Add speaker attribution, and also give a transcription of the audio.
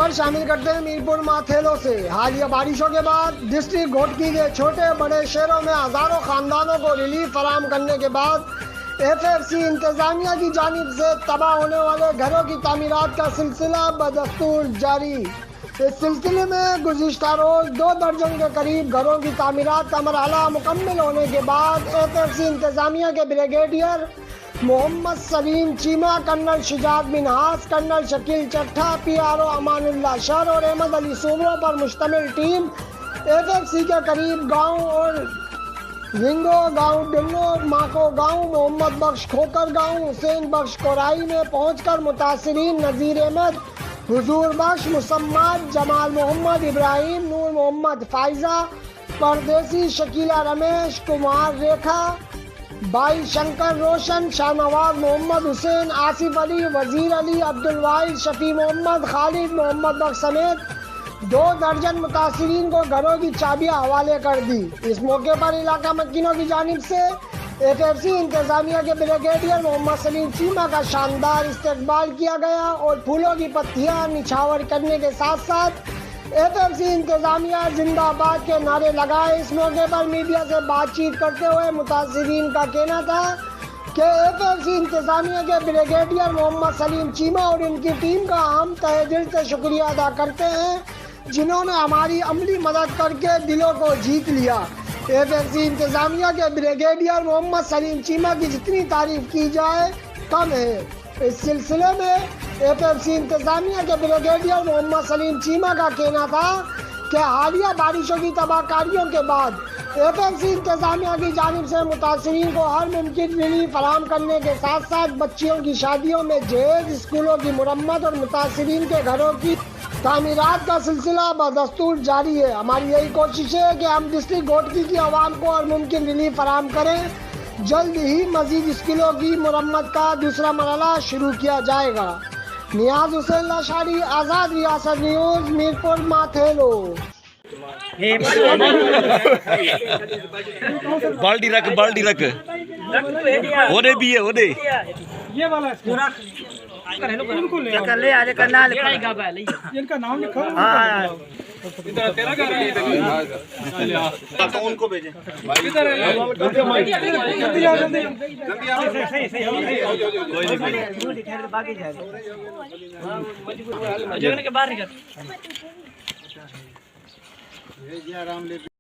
Speaker 1: खबर शामिल करते हैं मीरपुर माथेलो से। हालिया बारिशों के बाद डिस्ट्रिक्ट घोटकी के छोटे बड़े शहरों में हजारों खानदानों को रिलीफ फराहम करने के बाद FFC इंतजामिया की जानिब से तबाह होने वाले घरों की तामीरात का सिलसिला बदस्तूर जारी। इस सिलसिले में गुज़िश्ता रोज 2 दर्जन के करीब घरों की तामीरात का मरहला मुकम्मल होने के बाद FFC इंतजामिया के brigadier Mohammad Saleem Cheema, colonel Shujaat Minhas, colonel Shakeel Chattha, PRO Amanullah शर और अहमद अली सूबरों पर मुश्तमिल टीम FFC के करीब गांव और विंगो गांव, डिल्लो माको गांव, मोहम्मद बख्श खोकर गांव, हुसैन बख्श कोराई में पहुंचकर मुतासिरीन नज़ीर अहमद, हुजूर बख्श, मुसम्मद, जमाल मोहम्मद, इब्राहिम, नूर मोहम्मद, फाइजा, परदेसी, शकीला रमेश, कुमार रेखा, बाई शंकर रोशन, शाहनवाज मोहम्मद, हुसैन, आसिफ अली, वजीर अली, अब्दुल वाहिद, शफी मोहम्मद, खालिद मोहम्मद बख्श समेत 2 दर्जन मुतासिरीन को घरों की चाबियां हवाले कर दी। इस मौके पर इलाका मक्किनों की जानिब से FFC इंतजामिया के ब्रिगेडियर मोहम्मद सलीम चीमा का शानदार इस्तकबाल किया गया और फूलों की पत्तियां निछावर करने के साथ साथ FFC इंतजामिया जिंदाबाद के नारे लगाए। इस मौके पर मीडिया से बातचीत करते हुए मुतासिरीन का कहना था कि FFC इंतजामिया के ब्रिगेडियर मोहम्मद सलीम चीमा और इनकी टीम का हम तहे दिल से शुक्रिया अदा करते हैं, जिन्होंने हमारी अमली मदद करके दिलों को जीत लिया। FFC इंतजामिया के ब्रिगेडियर मोहम्मद सलीम चीमा की जितनी तारीफ की जाए कम है। इस सिलसिले में FFC इंतजामिया के ब्रिगेडियर मोहम्मद सलीम चीमा का कहना था कि हालिया बारिशों की तबाहकारियों के बाद FFC इंतजामिया की जानिब से मुतासिरीन को हर मुमकिन रिलीफ फराहम करने के साथ साथ बच्चियों की शादियों में जहेज, स्कूलों की मुरम्मत और मुतासिरीन के घरों की तामीरात का सिलसिला बदस्तूर जारी है। हमारी यही कोशिश है कि हम डिस्ट्रिक्ट घोटकी की आवाम को हर मुमकिन रिलीफ फराहम करें। जल्द ही मजीद स्कूलों की मुरम्मत का दूसरा मरहला शुरू किया जाएगा। नियाज हुसैन लाशारी, आज़ाद रियासत न्यूज़, मीरपुर माथेलो।
Speaker 2: बाल्टी रख ओने भी है ओने
Speaker 3: ये वाला पूरा
Speaker 4: ले आज करना
Speaker 3: इनका नाम लिखो।
Speaker 4: हाँ
Speaker 3: इधर तेरा घर है
Speaker 2: तो उनको भेजें
Speaker 3: इधर जल्दी आओ जल्दी
Speaker 4: बाकी जाए
Speaker 3: के बाहर निकल